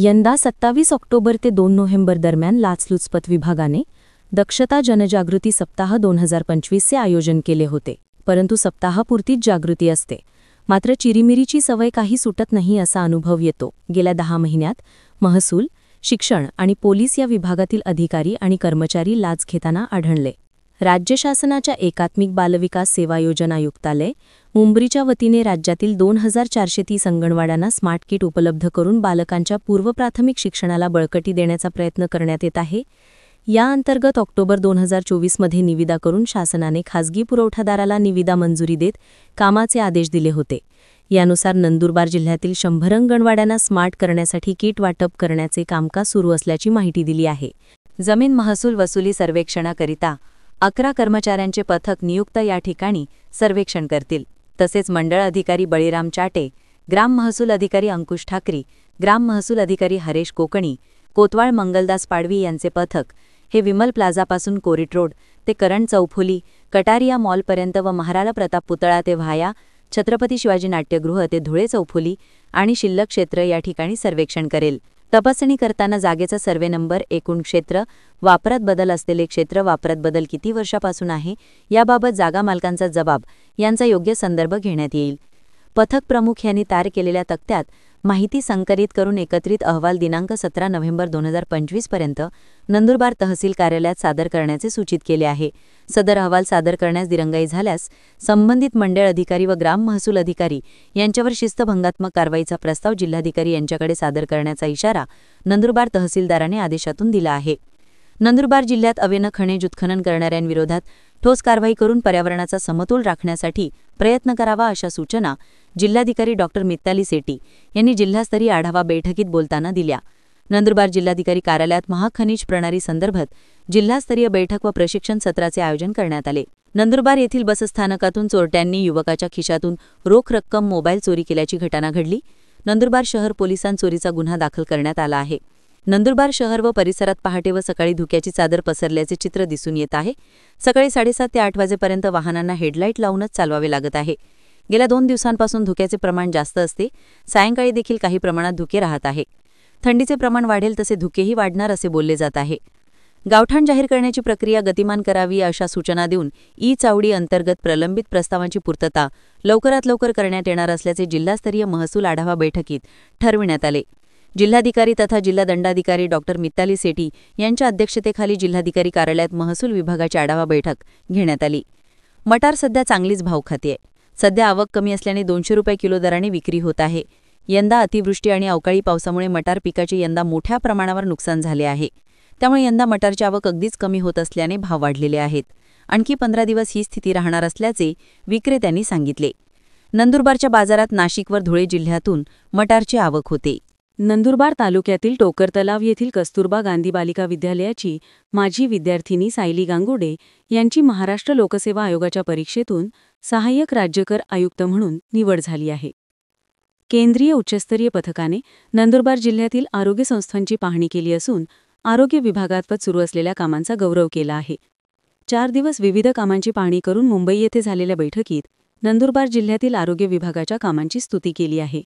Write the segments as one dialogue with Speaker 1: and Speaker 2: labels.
Speaker 1: यंदा 27 ऑक्टोबर ते 2 नोव्हेंबर दरम्यान लाचलुचपत विभागाने दक्षता जनजागृती सप्ताह 2025चे आयोजन केले होते. परंतु सप्ताहापुरतीच जागृती असते, मात्र चिरीमिरीची सवय काही सुटत नाही असा अनुभव येतो. गेल्या 10 महिन्यात महसूल, शिक्षण आणि पोलीस या विभागातील अधिकारी आणि कर्मचारी लाच घेताना आढळले. राज्य शासनाच्या एकात्मिक बालविकास सेवा योजना आयुक्तालय, मुंबईच्या वतीने राज्यातील 2430 अंगणवाड्यांना स्मार्ट किट उपलब्ध करून बालकांच्या पूर्वप्राथमिक शिक्षणाला बळकटी देण्याचा प्रयत्न करण्यात येत आहे. या अंतर्गत ऑक्टोबर 2024 मध्ये निविदा करून शासनाने खासगी पुरवठादाराला निविदा मंजुरी देत कामाचे आदेश दिले होते. यानुसार नंदुरबार जिल्ह्यातील 100 अंगणवाड्यांना स्मार्ट करण्यासाठी किट वाटप करण्याचे कामकाज सुरू असल्याची माहिती दिली आहे. जमीन महसूल वसुली सर्वेक्षणाकरिता 11 कर्मचाऱ्यांचे पथक नियुक्त या ठिकाणी सर्वेक्षण करतील. तसेच मंडळ अधिकारी बळीराम चाटे, ग्राम महसूल अधिकारी अंकुश ठाकरी, ग्राम महसूल अधिकारी हरेश कोकणी, कोतवाल मंगलदास पाडवी यांचे पथक हे विमल प्लाझापासून कोरिट रोड ते करण चौफुली, कटारिया मॉलपर्यंत व महाराणा प्रताप पुतळा ते व्हाया छत्रपती शिवाजी नाट्यगृह ते धुळे चौफुली आणि शिल्लक क्षेत्र या ठिकाणी सर्वेक्षण करेल. तपासणी करताना जागेचा सर्वे नंबर, एकूण क्षेत्र, वापरात बदल असलेले क्षेत्र, वापरात बदल किती वर्षापासून आहे याबाबत जागा मालकांचा जबाब यांचा योग्य संदर्भ घेण्यात येईल. पथक प्रमुख यांनी तयार केलेल्या तक्त्यात माहिती संकलित करून एकत्रित अहवाल दिनांक 17 नोव्हेंबर 2025 पर्यंत नंदुरबार तहसील कार्यालयात सादर करण्याचे सूचित केले आहे. सदर अहवाल सादर करण्यास दिरंगाई झाल्यास संबंधित मंडळ अधिकारी व ग्राम महसूल अधिकारी यांच्यावर शिस्तभंगात्मक कारवाईचा प्रस्ताव जिल्हाधिकारी यांच्याकडे सादर करण्याचा इशारा नंदुरबार तहसीलदाराने आदेशातून दिला आहे. नंदुरबार जिल्ह्यात अवैध खनिज उत्खनन करणाऱ्यांविरोधात ठोस कारवाई करून पर्यावरणाचा समतोल राखण्यासाठी प्रयत्न करावा अशा सूचना जिल्हाधिकारी डॉ. मिताली सेठी यांनी जिल्हास्तरीय आढावा बैठकीत बोलताना दिल्या. नंदुरबार जिल्हाधिकारी कार्यालयात महाखनिज प्रणाली संदर्भात जिल्हास्तरीय बैठक व प्रशिक्षण सत्राचे आयोजन करण्यात आले. नंदुरबार येथील बसस्थानकातून चोरट्यांनी युवकाच्या खिशातून रोख रक्कम मोबाईल चोरी केल्याची घटना घडली. नंदुरबार शहर पोलिसांत चोरीचा गुन्हा दाखल करण्यात आला आहे. नंदुरबार शहर व परिसरात पहाटे व सकाळी धुक्याची चादर पसरल्याचे चित्र दिसून येत आहे. सकाळी 7:30 ते 8 वाजेपर्यंत वाहनांना हेडलाईट लावूनच चालवावे लागत आहे. गेल्या 2 दिवसांपासून धुक्याचे प्रमाण जास्त असते. सायंकाळी देखील काही प्रमाणात धुके राहत आहे. थंडीचे प्रमाण वाढेल तसे धुकेही वाढणार असे बोलले जात आहे. गावठाण जाहीर करण्याची प्रक्रिया गतिमान करावी अशा सूचना देऊन ई-चावडी अंतर्गत प्रलंबित प्रस्तावांची पूर्तता लवकरात लवकर करण्यात येणार असल्याचे जिल्हास्तरीय महसूल आढावा बैठकीत ठरविण्यात आले. जिल्हाधिकारी तथा जिल्हा दंडाधिकारी डॉ. मिताली सेठी यांच्या अध्यक्षतेखाली जिल्हाधिकारी कार्यालयात महसूल विभागाची आढावा बैठक घेण्यात आली. मटार सध्या चांगलीच भाव खातेय. सध्या आवक कमी असल्याने 200 रुपये किलो दराने विक्री होत आहे. यंदा अतिवृष्टी आणि अवकाळी पावसामुळे मटार पिकाचे यंदा मोठ्या प्रमाणावर नुकसान झाले आहे. त्यामुळे यंदा मटारची आवक अगदीच कमी होत असल्याने भाव वाढलेले आहेत. आणखी 15 दिवस ही स्थिती राहणार असल्याचे विक्रेत्यांनी सांगितले. नंदुरबारच्या बाजारात नाशिक व धुळे जिल्ह्यातून मटारची आवक होते. नंदुरबार तालुक्यातील टोकर तलाव येथील कस्तुरबा गांधी बालिका विद्यालयाची माजी विद्यार्थिनी सायली गांगुडे यांची महाराष्ट्र लोकसेवा आयोगाच्या परीक्षेतून सहाय्यक राज्यकर आयुक्त म्हणून निवड झाली आहे. केंद्रीय उच्चस्तरीय पथकाने नंदुरबार जिल्ह्यातील आरोग्य संस्थांची पाहणी केली असून आरोग्य विभागात सुरू असलेल्या कामांचा गौरव केला आहे. 4 दिवस विविध कामांची पाहणी करून मुंबई येथे झालेल्या बैठकीत नंदुरबार जिल्ह्यातील आरोग्य विभागाच्या कामांची स्तुती केली आहे.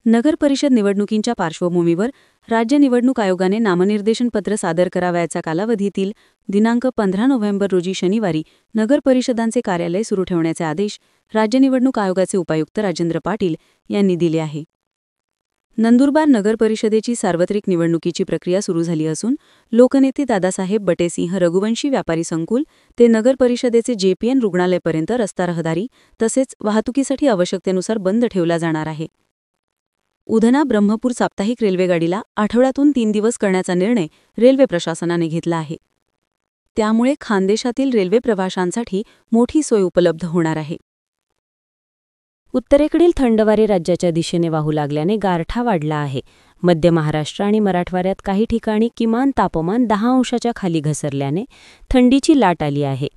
Speaker 1: नगर परिषद निवडणुकींच्या पार्श्वभूमीवर राज्य निवडणूक आयोगाने नामनिर्देशन पत्र सादर करावयाच्या कालावधीतील दिनांक 15 नोव्हेंबर रोजी शनिवारी नगर परिषदांचे कार्यालय सुरू ठेवण्याचे आदेश राज्य निवडणूक आयोगाचे उपायुक्त राजेंद्र पाटील यांनी दिले आहे. नंदुरबार नगर परिषदेची सार्वत्रिक निवडणुकीची प्रक्रिया सुरू झाली असून लोकनेते दादासाहेब बटेसिंह रघुवंशी व्यापारी संकुल ते नगर परिषदेचे JPN रुग्णालयपर्यंत रस्ता रहदारी तसेच वाहतुकीसाठी आवश्यकतेनुसार बंद ठेवला जाणार आहे. उधना ब्रह्मपूर साप्ताहिक रेल्वेगाडीला आठवड्यातून 3 दिवस करण्याचा निर्णय रेल्वे प्रशासनाने घेतला आहे. त्यामुळे खानदेशातील रेल्वे प्रवाशांसाठी मोठी सोय उपलब्ध होणार आहे. उत्तरेकडील थंड वारे राज्याच्या दिशेने वाहू लागल्याने गारठा वाढला आहे. मध्य महाराष्ट्र आणि मराठवाड्यात काही ठिकाणी किमान तापमान 10 अंशाच्या खाली घसरल्याने थंडीची लाट आली आहे.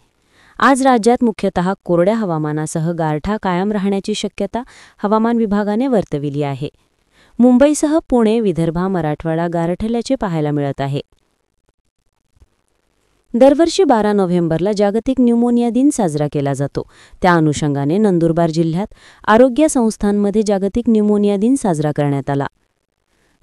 Speaker 1: आज राज्यात मुख्यतः कोरड्या हवामानासह गारठा कायम राहण्याची शक्यता हवामान विभागाने वर्तविली आहे. मुंबईसह पुणे, विदर्भ, मराठवाडा गारठल्याचे पाहायला मिळत आहे. दरवर्षी 12 नोव्हेंबरला जागतिक न्यूमोनिया दिन साजरा केला जातो. त्या अनुषंगाने नंदुरबार जिल्ह्यात आरोग्य संस्थांमध्ये जागतिक न्यूमोनिया दिन साजरा करण्यात आला.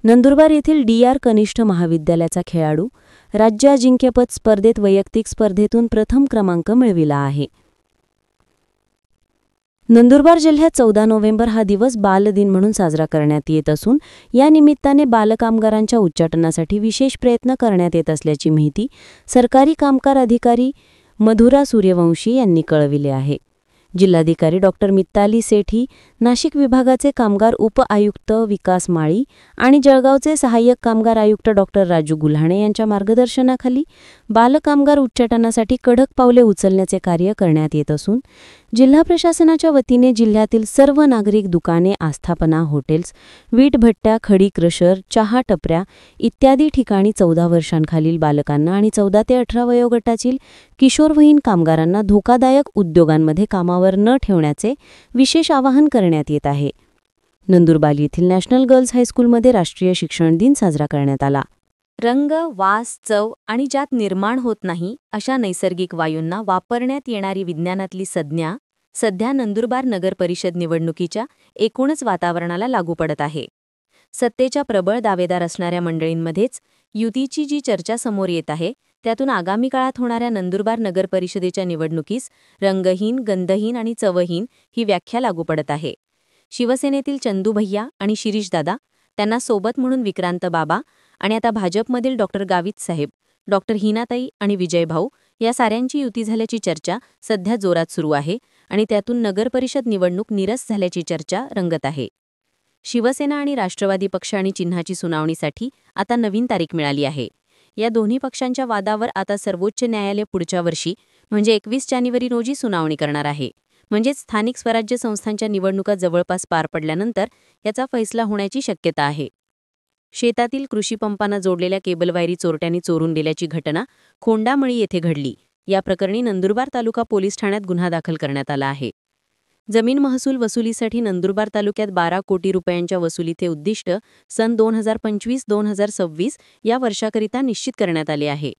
Speaker 1: नंदुरबार येथील डी.आर. कनिष्ठ महाविद्यालयाचा खेळाडू राज्य अजिंक्यपद स्पर्धेत वैयक्तिक स्पर्धेतून प्रथम क्रमांक मिळविला आहे. नंदुरबार जिल्ह्यात 14 नोव्हेंबर हा दिवस बालदिन म्हणून साजरा करण्यात येत असून या निमित्ताने बालकामगारांच्या उच्चाटनासाठी विशेष प्रयत्न करण्यात येत असल्याची माहिती सरकारी कामगार अधिकारी मधुरा सूर्यवंशी यांनी कळविले आहे. जिल्हाधिकारी डॉ. मिताली सेठी, नाशिक विभागाचे कामगार उप-आयुक्त विकास माळी आणि जळगावचे सहाय्यक कामगार आयुक्त डॉ. राजू गुल्हाणे यांच्या मार्गदर्शनाखाली बालकामगार उच्चाटनासाठी कडक पावले उचलण्याचे कार्य करण्यात येत असून जिल्हा प्रशासनाच्या वतीने जिल्ह्यातील सर्व नागरिक दुकाने, आस्थापना, हॉटेल्स, वीट भट्ट्या, खडी क्रशर, चहा टपऱ्या इत्यादी ठिकाणी 14 वर्षांखालील बालकांना आणि 14 ते 18 वयोगटातील किशोरवयीन कामगारांना धोकादायक उद्योगांमध्ये कामावर न ठेवण्याचे विशेष आवाहन करण्यात येत आहे. नंदुरबार येथील नॅशनल गर्ल्स हायस्कूलमध्ये राष्ट्रीय शिक्षण दिन साजरा करण्यात आला. रंग, वास, चव आणि ज्यात निर्माण होत नाही अशा नैसर्गिक वायूंना वापरण्यात येणारी विज्ञानातली संज्ञा सध्या नंदुरबार नगर परिषद निवडणुकीच्या एकूणच वातावरणाला लागू पडत आहे. सत्तेच्या प्रबळ दावेदार असणाऱ्या मंडळींमध्येच युतीची जी चर्चा समोर येत आहे त्यातून आगामी काळात होणाऱ्या नंदुरबार नगर परिषदेच्या निवडणुकीस रंगहीन, गंधहीन आणि चवहीन ही व्याख्या लागू पडत आहे. शिवसेनेतील चंदू भैया आणि शिरीषदादा, त्यांना सोबत म्हणून विक्रांत बाबा आणि आता भाजपमधील डॉ. गावित साहेब, डॉ. हिनाताई आणि विजय भाऊ या साऱ्यांची युती झाल्याची चर्चा सध्या जोरात सुरू आहे आणि त्यातून नगर परिषद निवडणूक निरस झाल्याची चर्चा रंगत आहे. शिवसेना आणि राष्ट्रवादी पक्ष आणि चिन्हाची सुनावणीसाठी आता नवीन तारीख मिळाली आहे. या दोन्ही पक्षांच्या वादावर आता सर्वोच्च न्यायालय पुढच्या वर्षी म्हणजे 21 जानेवारी रोजी सुनावणी करणार आहे. म्हणजेच स्थानिक स्वराज्य संस्थांच्या निवडणुका जवळपास पार पडल्यानंतर याचा फैसला होण्याची शक्यता आहे. शेतातील कृषीपंपांना जोडलेल्या केबल वायरी चोरट्यांनी चोरून नेल्याची घटना खोंडामळी येथे घडली. या प्रकरणी नंदुरबार तालुका पोलीस ठाण्यात गुन्हा दाखल करण्यात आला आहे. जमीन महसूल वसुलीसाठी नंदुरबार तालुक्यात 12 कोटी रुपयांच्या वसुलीचे उद्दिष्ट सन 2025-2026 या वर्षाकरिता निश्चित करण्यात आले आहे.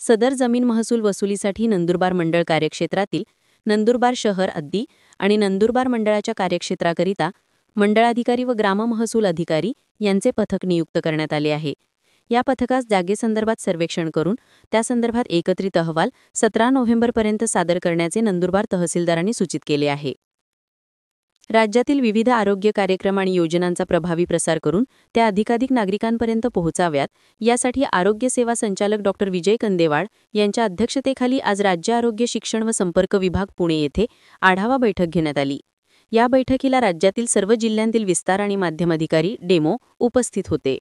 Speaker 1: सदर जमीन महसूल वसुलीसाठी नंदुरबार मंडळ कार्यक्षेत्रातील नंदुरबार शहर अद्दी आणि नंदुरबार मंडळाच्या कार्यक्षेत्राकरिता मंडळाधिकारी व ग्राममहसूल अधिकारी यांचे पथक नियुक्त करण्यात आले आहे. या पथकास जागेसंदर्भात सर्वेक्षण करून त्यासंदर्भात एकत्रित अहवाल 17 नोव्हेंबरपर्यंत सादर करण्याचे नंदुरबार तहसीलदारांनी सूचित केले आहे. राज्यातील विविध आरोग्य कार्यक्रम आणि योजनांचा प्रभावी प्रसार करून त्या अधिकाधिक नागरिकांपर्यंत पोहोचाव्यात यासाठी आरोग्य सेवा संचालक डॉ. विजय कंदेवाड यांच्या अध्यक्षतेखाली आज राज्य आरोग्य शिक्षण व संपर्क विभाग पुणे येथे आढावा बैठक घेण्यात आली. या बैठकीला राज्यातील सर्व जिल्ह्यांतील विस्तार आणि माध्यम अधिकारी डेमो उपस्थित होते.